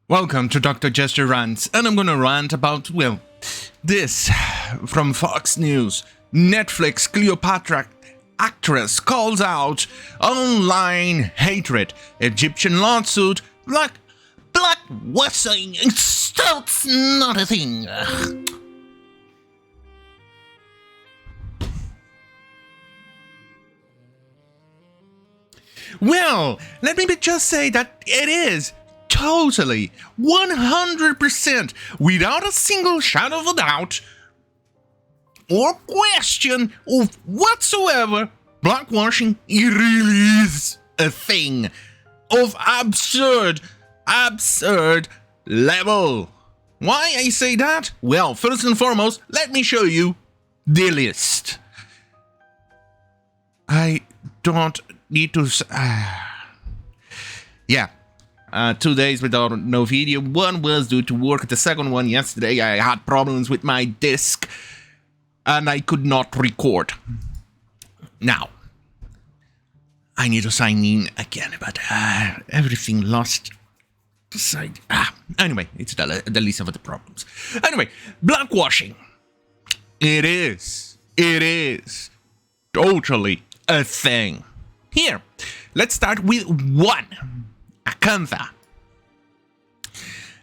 Welcome to Dr. Jester Rants, and I'm gonna rant about, well, this from Fox News. Netflix Cleopatra actress calls out online hatred. Egyptian lawsuit, blackwashing, that's not a thing. Well, let me just say that it is totally, 100%, without a single shadow of a doubt or question of whatsoever, blackwashing, it really is a thing of absurd level. Why I say that? Well, first and foremost, let me show you the list. I don't need to... yeah. 2 days without no video. One was due to work. The second one yesterday, I had problems with my disc and I could not record. Now, I need to sign in again, but everything lost side. Anyway, it's the least of the problems. Anyway, blackwashing. It is totally a thing. Here, let's start with one. Acantha.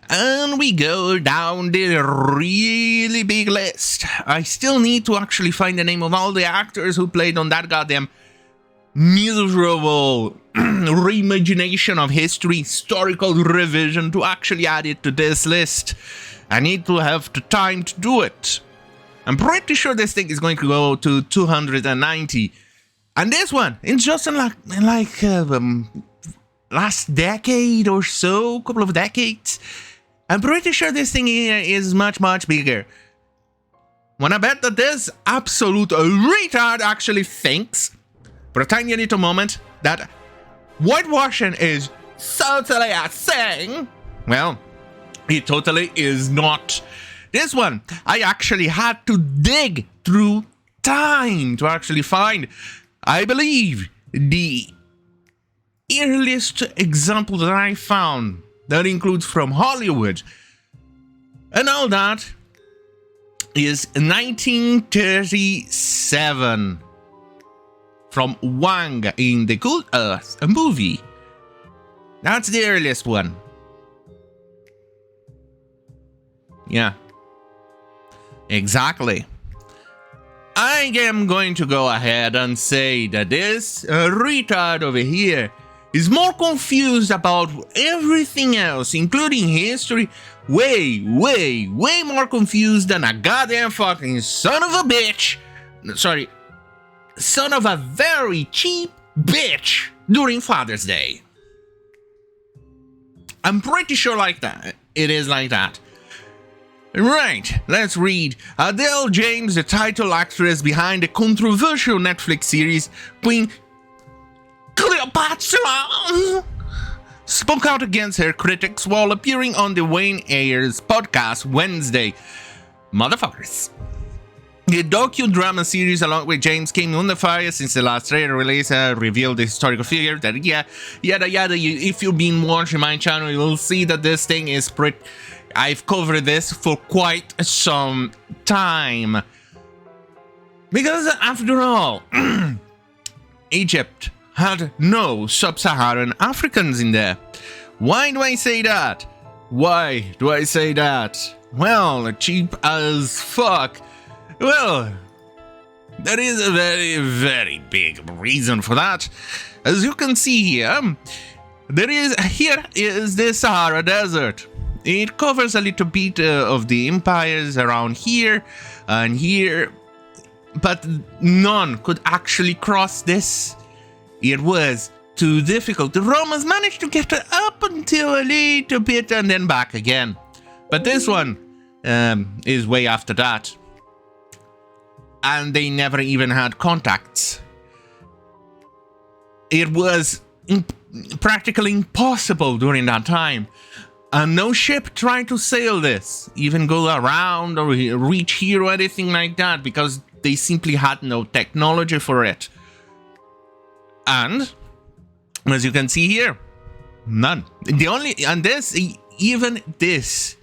And we go down the really big list. I still need to actually find the name of all the actors who played on that goddamn miserable reimagination of history, historical revision, to actually add it to this list. I need to have the time to do it. I'm pretty sure this thing is going to go to 290. And this one, it's just in last decade or so, couple of decades. I'm pretty sure this thing is much bigger. Wanna bet that this absolute retard actually thinks, for a tiny little moment, that whitewashing is totally a thing? Well, it totally is not. This one, I actually had to dig through time to actually find, I believe, the earliest example that I found that includes from Hollywood, and all that is 1937 from Wang in the Good Earth, a movie. That's the earliest one. Yeah, exactly. I am going to go ahead and say that this retard over here is more confused about everything else, including history, way more confused than a goddamn fucking son of a bitch. Sorry, son of a very cheap bitch during Father's Day. I'm pretty sure like that. It is like that. Right, let's read. Adele James, the title actress behind the controversial Netflix series Queen Cleopatra, spoke out against her critics while appearing on the Wayne Ayers podcast Wednesday. Motherfuckers. The docudrama series, along with James, came under fire since the last trailer release revealed the historical figure that, yada. If you've been watching my channel, you'll see that this thing is pretty... I've covered this for quite some time. Because, after all, Egypt had no sub-Saharan Africans in there. Why do I say that? Well, cheap as fuck. Well, there is a very big reason for that. As you can see here, here is the Sahara Desert. It covers a little bit of the empires around here and here, but none could actually cross this. It was too difficult. The Romans managed to get up until a little bit and then back again. But this one is way after that. And they never even had contacts. It was practically impossible during that time. And no ship tried to sail this, even go around or reach here or anything like that, because they simply had no technology for it. And, as you can see here, none. And this even this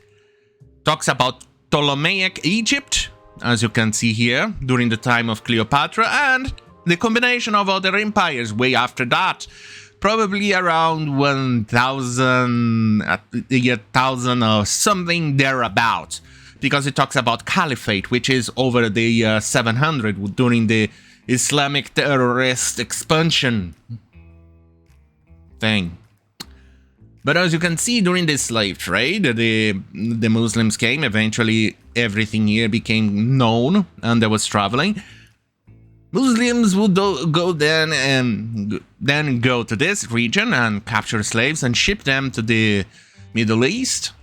talks about Ptolemaic Egypt, as you can see here, during the time of Cleopatra, and the combination of other empires way after that, probably around 1000, the year 1000 or something thereabout, because it talks about caliphate, which is over the year 700 during the Islamic terrorist expansion thing. But as you can see, during the slave trade, the Muslims came. Eventually, everything here became known, and there was traveling. Muslims would go then go to this region and capture slaves and ship them to the Middle East,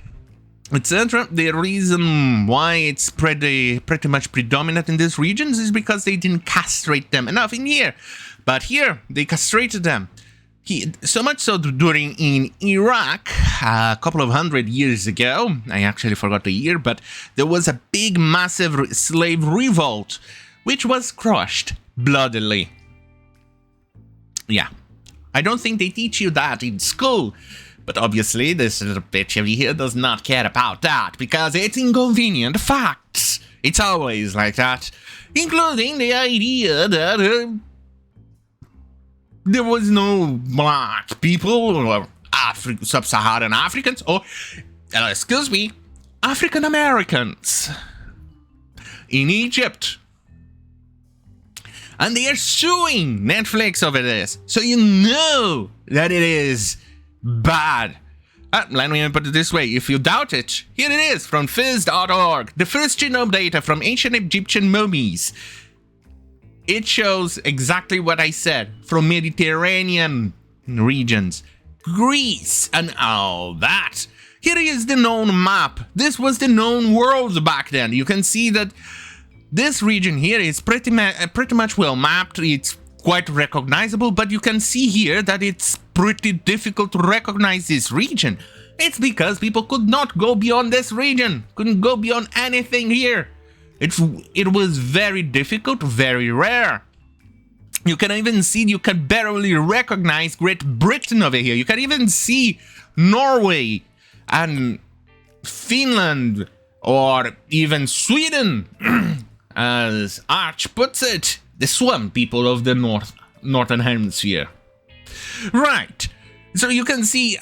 etc. The reason why it's pretty much predominant in these regions is because they didn't castrate them enough in here. But here, they castrated them. So much so during in Iraq, a couple of 100 years ago, I actually forgot the year, but there was a big, massive slave revolt, which was crushed bloodily. Yeah, I don't think they teach you that in school, but obviously this little bitch over here does not care about that, because it's inconvenient facts. It's always like that, including the idea that there was no black people or sub-Saharan Africans or, excuse me, African Americans in Egypt. And they are suing Netflix over this. So you know that it is bad. Let me put it this way. If you doubt it, here it is from phys.org. The first genome data from ancient Egyptian mummies. It shows exactly what I said, from Mediterranean regions, Greece, and all that. Here is the known map. This was the known world back then. You can see that this region here is pretty much well mapped. It's quite recognizable, but you can see here that it's pretty difficult to recognize this region. It's because people could not go beyond this region, couldn't go beyond anything here. It was very difficult, very rare. You can even see, you can barely recognize Great Britain over here. You can even see Norway and Finland or even Sweden, as Arch puts it, the swamp people of the northern hemisphere. Right, so you can see,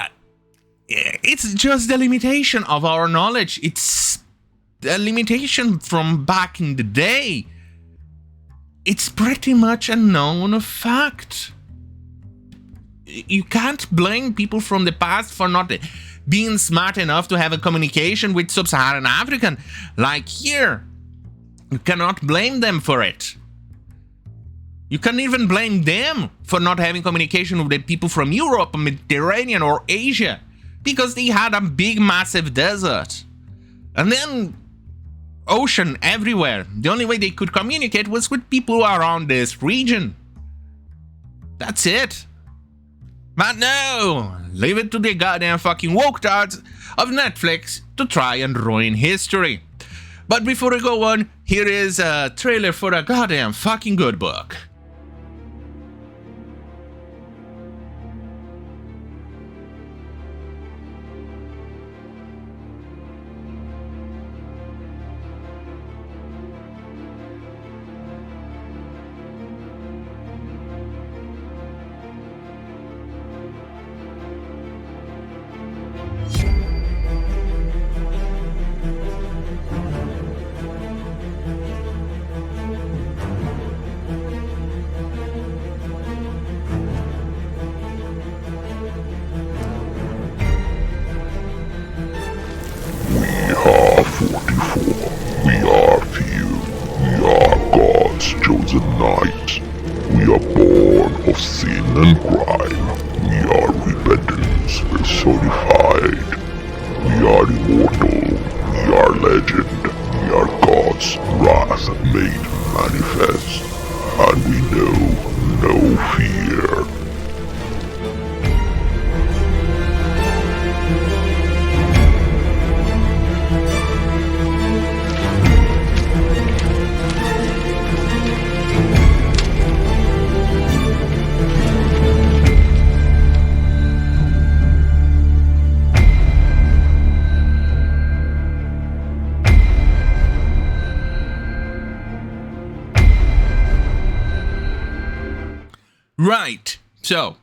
it's just the limitation of our knowledge. It's a limitation from back in the day. It's pretty much a known fact. You can't blame people from the past for not being smart enough to have a communication with sub-Saharan African. Like here, you cannot blame them for it. You can't even blame them for not having communication with the people from Europe, Mediterranean, or Asia, because they had a big, massive desert. And then ocean everywhere. The only way they could communicate was with people around this region. That's it. But no, leave it to the goddamn fucking woketards of Netflix to try and ruin history. But before we go on, here is a trailer for a goddamn fucking good book. Right, so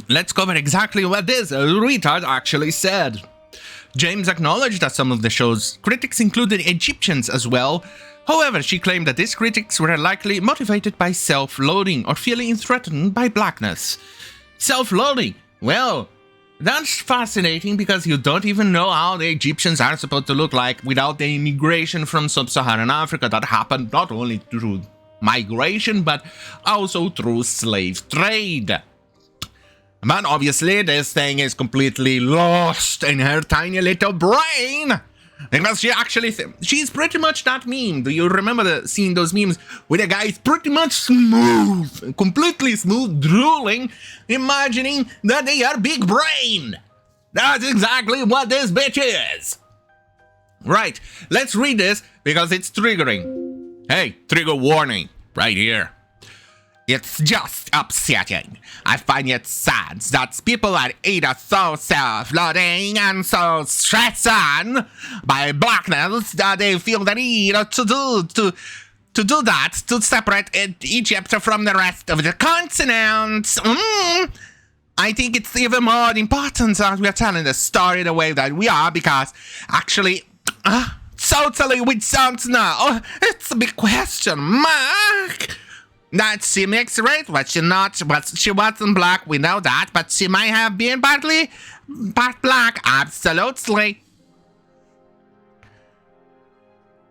let's cover exactly what this retard actually said. James acknowledged that some of the show's critics included Egyptians as well. However, she claimed that these critics were likely motivated by self-loathing or feeling threatened by blackness. Self-loathing? Well, that's fascinating because you don't even know how the Egyptians are supposed to look like without the immigration from sub-Saharan Africa that happened not only through migration but also through slave trade. But obviously this thing is completely lost in her tiny little brain. Because she actually, she's pretty much that meme. Do you remember seeing those memes where the guy is pretty much smooth, completely smooth, drooling, imagining that they are big brain? That's exactly what this bitch is. Right, let's read this because it's triggering. Hey, trigger warning, right here. It's just upsetting. I find it sad that people are either so self-loathing and so stressed on by blackness that they feel the need to do that, to separate Egypt from the rest of the continent. I think it's even more important that we are telling the story the way that we are because actually, totally we don't know. It's a big question mark. That she mixed race, but she wasn't black, we know that, but she might have been partly part black, absolutely.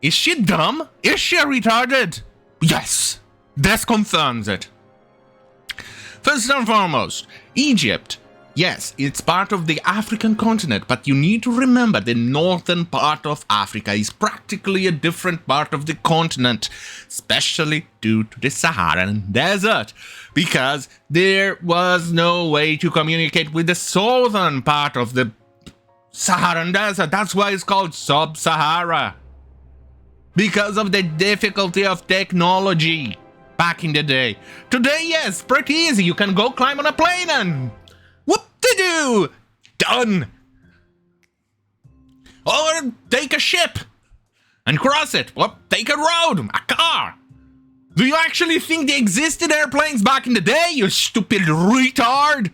Is she dumb? Is she retarded? Yes, this confirms it. First and foremost, Egypt. Yes, it's part of the African continent, but you need to remember the northern part of Africa is practically a different part of the continent, especially due to the Saharan desert, because there was no way to communicate with the southern part of the Saharan desert. That's why it's called Sub-Sahara, because of the difficulty of technology back in the day. Today, yes, pretty easy. You can go climb on a plane and whoop-de-doo! Done! Or take a ship and cross it. Or take a road, a car. Do you actually think they existed airplanes back in the day, you stupid retard?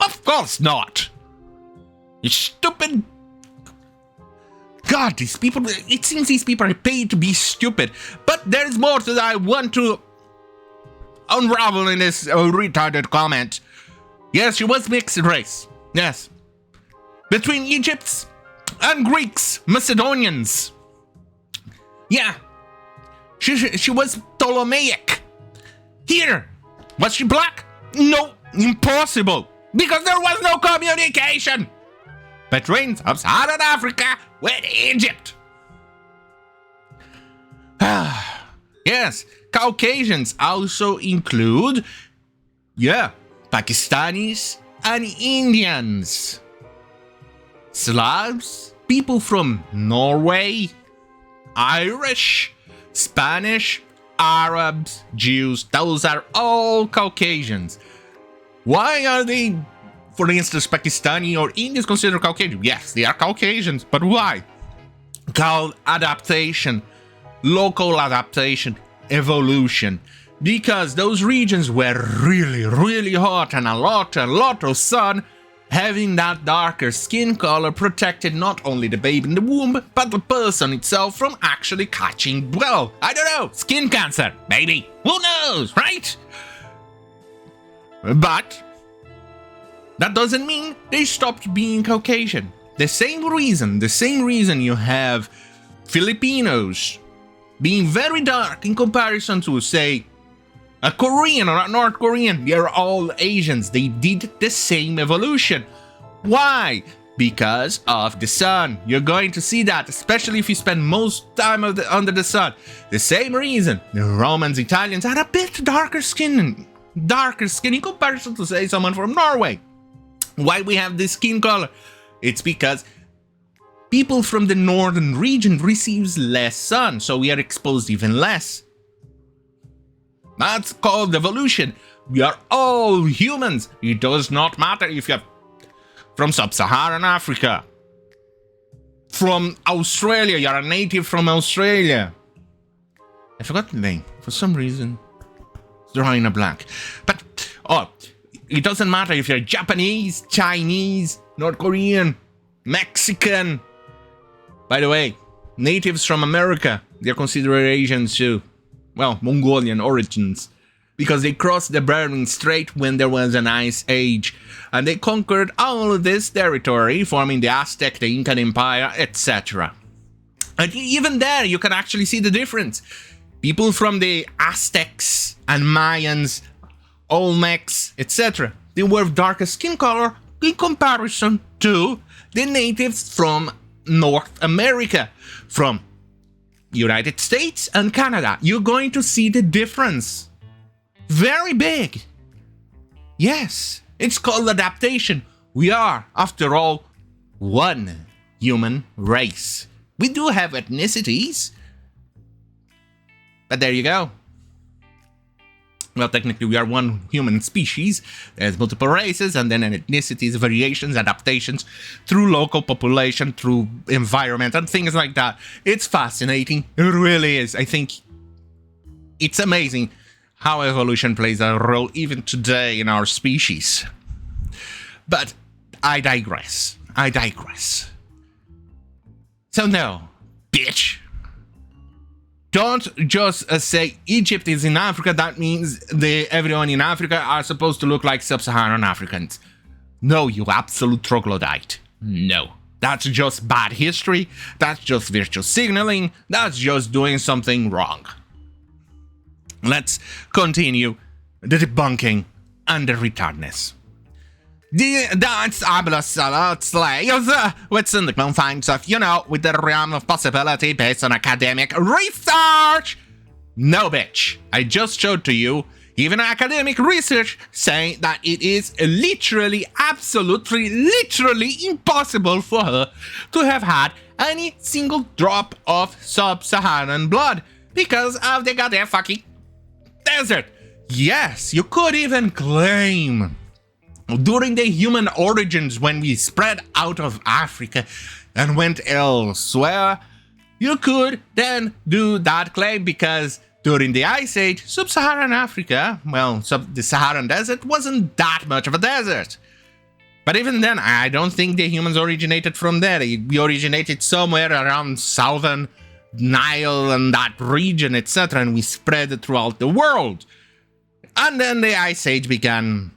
Of course not. You stupid... God, these people... It seems these people are paid to be stupid. But there's more that I want to unravel in this retarded comment. Yes, she was mixed race. Yes. Between Egypts and Greeks, Macedonians. Yeah. She was Ptolemaic. Here. Was she black? No, impossible. Because there was no communication between Sub-Saharan Africa with Egypt. Yes, Caucasians also include, Pakistanis and Indians. Slavs, people from Norway, Irish, Spanish, Arabs, Jews, those are all Caucasians. Why are they, for instance, Pakistani or Indians considered Caucasian? Yes, they are Caucasians, but why? Called adaptation, local adaptation, evolution. Because those regions were really, really hot and a lot of sun, having that darker skin color protected not only the baby in the womb, but the person itself from actually catching, well, I don't know, skin cancer, maybe. Who knows, right? But that doesn't mean they stopped being Caucasian. The same reason you have Filipinos being very dark in comparison to, say, a Korean or a North Korean. They're all Asians. They did the same evolution. Why? Because of the sun. You're going to see that, especially if you spend most time under the sun. The same reason the Romans, Italians had a bit darker skin in comparison to, say, someone from Norway. Why we have this skin color? It's because people from the northern region receives less sun, so we are exposed even less. That's called evolution. We are all humans. It does not matter if you're from sub-Saharan Africa, from Australia, you're a native from Australia. I forgot the name for some reason. drawing a blank. But, it doesn't matter if you're Japanese, Chinese, North Korean, Mexican. By the way, natives from America, they're considered Asians too. Well, Mongolian origins. Because they crossed the Bering Strait when there was an ice age. And they conquered all of this territory, forming the Aztec, the Incan Empire, etc. And even there, you can actually see the difference. People from the Aztecs and Mayans, Olmecs, etc. They were of darker skin color in comparison to the natives from North America, from United States and Canada. You're going to see the difference. Very big. Yes, it's called adaptation. We are, after all, one human race. We do have ethnicities, but there you go. Well, technically, we are one human species. There's multiple races, and then ethnicities, variations, adaptations through local population, through environment, and things like that. It's fascinating. It really is. I think it's amazing how evolution plays a role even today in our species. But I digress. So no, bitch. Don't just say Egypt is in Africa, that means everyone in Africa are supposed to look like sub-Saharan Africans. No, you absolute troglodyte. No. That's just bad history, that's just virtue signaling, that's just doing something wrong. Let's continue the debunking and the retardness. That's absolute slaves within the confines of, with the realm of possibility based on academic research. No, bitch. I just showed to you even academic research saying that it is literally, absolutely, literally impossible for her to have had any single drop of sub-Saharan blood because of the goddamn fucking desert. Yes, you could even claim during the human origins, when we spread out of Africa and went elsewhere, you could then do that claim because during the Ice Age, sub-Saharan Africa, the Saharan Desert wasn't that much of a desert. But even then, I don't think the humans originated from there. We originated somewhere around southern Nile and that region, etc., and we spread throughout the world. And then the Ice Age began,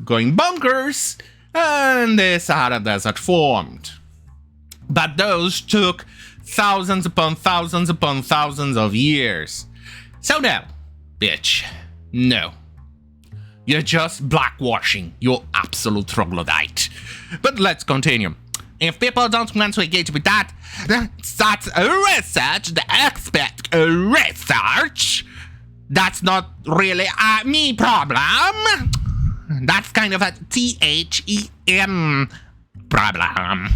going bonkers, and the Sahara Desert formed. But those took thousands upon thousands upon thousands of years. So no, bitch, no. You're just blackwashing, you absolute troglodyte. But let's continue. If people don't want to engage with that, that's research, the expert research. That's not really a me problem. That's kind of a THEM problem.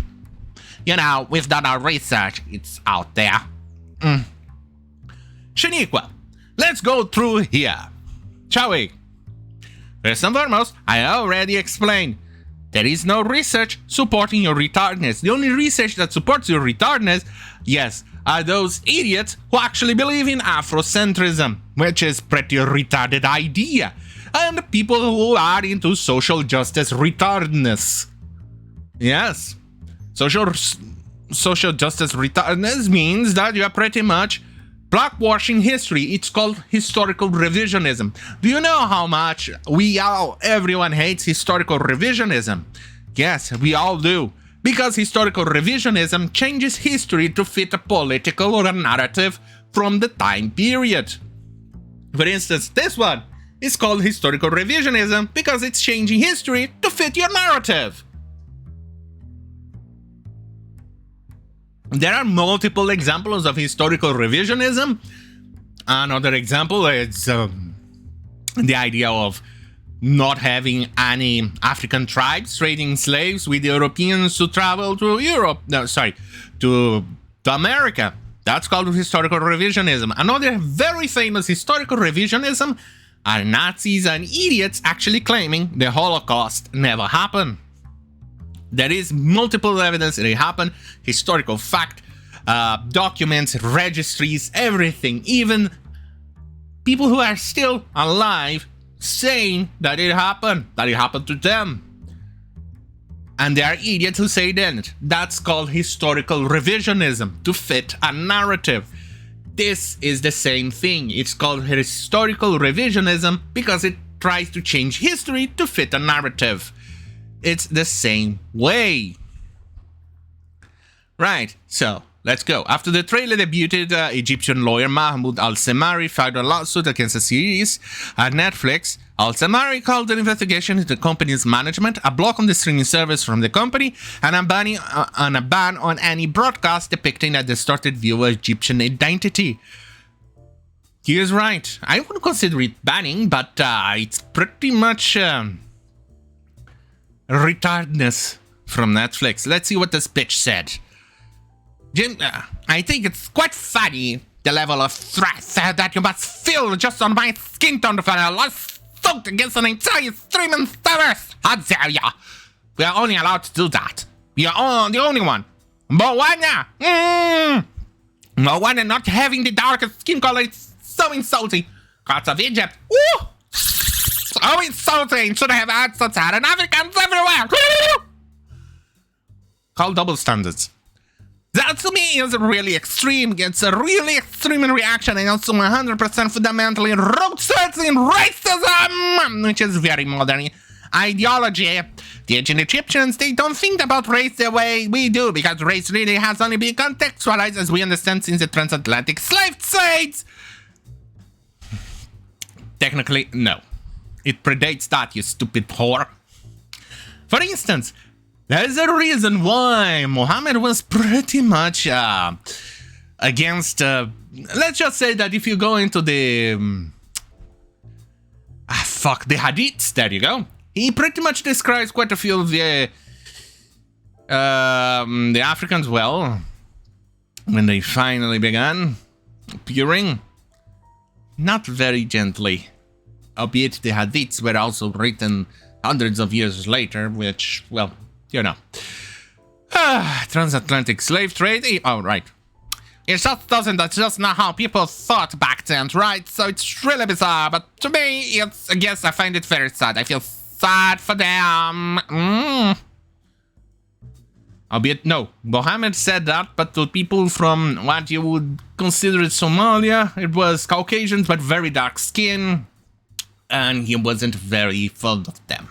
We've done our research. It's out there. Shaniqua, let's go through here, shall we? First and foremost, I already explained. There is no research supporting your retardedness. The only research that supports your retardedness, yes, are those idiots who actually believe in Afrocentrism, which is pretty retarded idea. And people who are into social justice retardedness. Yes. Social justice retardedness means that you are pretty much blackwashing history. It's called historical revisionism. Do you know how much everyone hates historical revisionism? Yes, we all do. Because historical revisionism changes history to fit a political or a narrative from the time period. For instance, this one is called historical revisionism because it's changing history to fit your narrative. There are multiple examples of historical revisionism. Another example is the idea of not having any African tribes trading slaves with Europeans to travel to to America. That's called historical revisionism. Another very famous historical revisionism are Nazis and idiots actually claiming the Holocaust never happened. There is multiple evidence that it happened, historical fact, documents, registries, everything, even people who are still alive saying that it happened to them. And there are idiots who say that. That's called historical revisionism, to fit a narrative. This is the same thing. It's called historical revisionism because it tries to change history to fit a narrative. It's the same way. Right, so let's go. After the trailer debuted, Egyptian lawyer Mahmoud al-Semary filed a lawsuit against the series at Netflix. Al-Semary called the investigation into the company's management, a block on the streaming service from the company, and a ban on any broadcast depicting a distorted view of Egyptian identity. He is right. I wouldn't consider it banning, but it's pretty much retardness from Netflix. Let's see what this bitch said. Jim, I think it's quite funny, the level of threat that you must feel just on my skin tone for a lawsuit against an entire streaming service. How dare ya? We are only allowed to do that. We are the only one. Moana! Moana not having the darkest skin color is so insulting. Gods of Egypt. Ooh! So insulting. Should have had Sub-Saharan Africans everywhere. Call double standards. That to me is really extreme. It's a really extreme reaction and also 100% fundamentally rooted in racism, which is very modern ideology. The ancient Egyptians, they don't think about race the way we do because race really has only been contextualized as we understand since the transatlantic slave trades. Technically, no. It predates that, you stupid whore. For instance, there's a reason why Muhammad was pretty much against... let's just say that if you go into the... the hadiths, there you go. He pretty much describes quite a few of the Africans well, when they finally began appearing. Not very gently. Albeit the hadiths were also written hundreds of years later, which, well... you know. Transatlantic slave trade. Oh, right. It just doesn't, that's just not how people thought back then, right? So it's really bizarre, but to me, it's, I guess I find it very sad. I feel sad for them. Albeit, no, Mohammed said that, but to people from what you would consider Somalia, it was Caucasians, but very dark skin, and he wasn't very fond of them.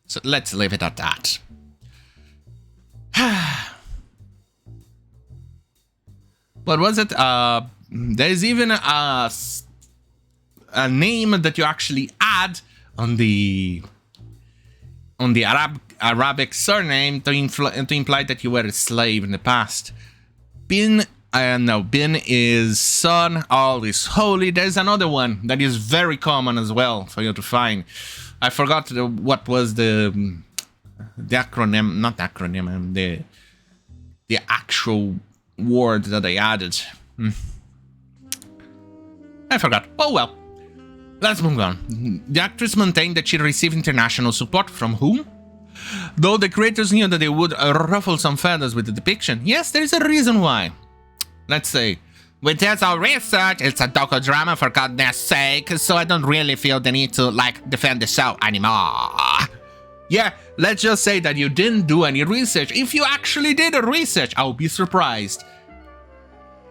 So let's leave it at that. What was it? There's even a name that you actually add on the Arabic surname to imply that you were a slave in the past. Bin is son, all is holy. There's another one that is very common as well for you to find. I forgot what was the acronym, not acronym, the actual word that I added. I forgot. Oh well. Let's move on. The actress maintained that she received international support from whom? Though the creators knew that they would ruffle some feathers with the depiction. Yes, there is a reason why. Let's say, with this our research, it's a docudrama for goodness sake, so I don't really feel the need to, defend the show anymore. Yeah, let's just say that you didn't do any research. If you actually did a research, I'll be surprised.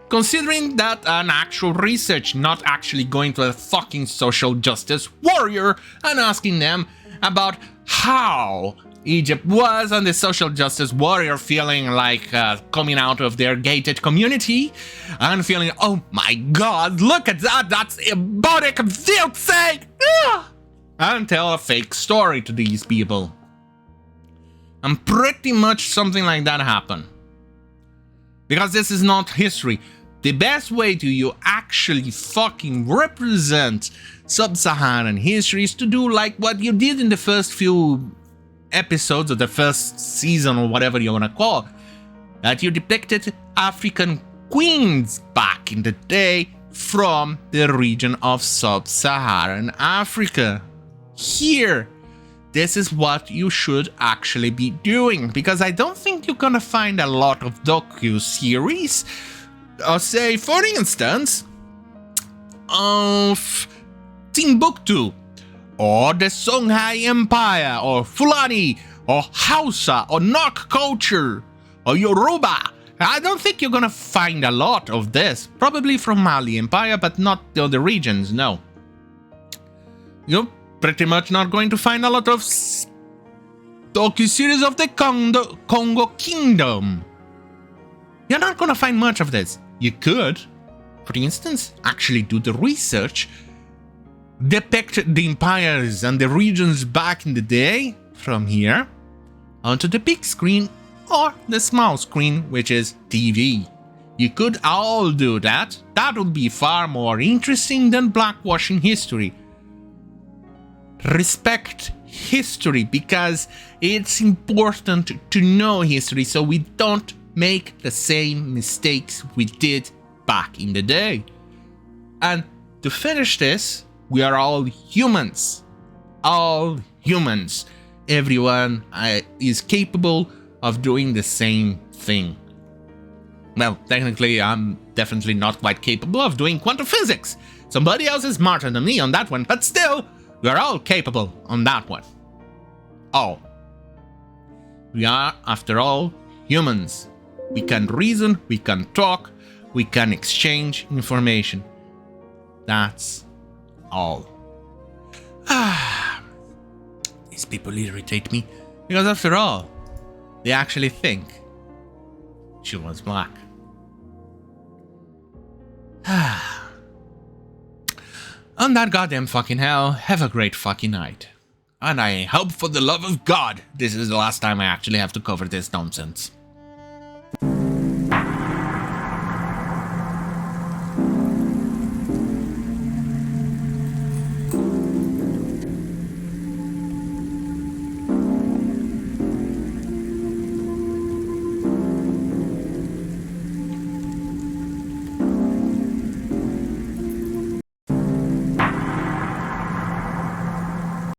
Considering that an actual research, not actually going to a fucking social justice warrior and asking them about how Egypt was and the social justice warrior feeling like coming out of their gated community and feeling, oh my god, look at that, that's erotic filthy! And tell a fake story to these people. And pretty much something like that happened. Because this is not history. The best way to you actually fucking represent sub-Saharan history is to do like what you did in the first few episodes of the first season or whatever you want to call it. That you depicted African queens back in the day from the region of sub-Saharan Africa. Here, this is what you should actually be doing, because I don't think you're gonna find a lot of docu-series. Say, for instance, of Timbuktu, or the Songhai Empire, or Fulani, or Hausa, or Nok culture, or Yoruba. I don't think you're gonna find a lot of this. Probably from Mali Empire, but not the other regions, no. You're pretty much not going to find a lot of docu-series of the Congo Kingdom. You're not gonna find much of this. You could, for instance, actually do the research, depict the empires and the regions back in the day from here onto the big screen or the small screen, which is TV. You could all do that. That would be far more interesting than blackwashing history. Respect history, because it's important to know history so we don't make the same mistakes we did back in the day. And to finish this, we are all humans. All humans. Everyone is capable of doing the same thing. Well, technically, I'm definitely not quite capable of doing quantum physics. Somebody else is smarter than me on that one, but still, we are all capable on that one. All. We are, after all, humans. We can reason, we can talk, we can exchange information. That's all. These people irritate me, because after all, they actually think she was black. On that goddamn fucking hell, have a great fucking night. And I hope for the love of God this is the last time I actually have to cover this nonsense.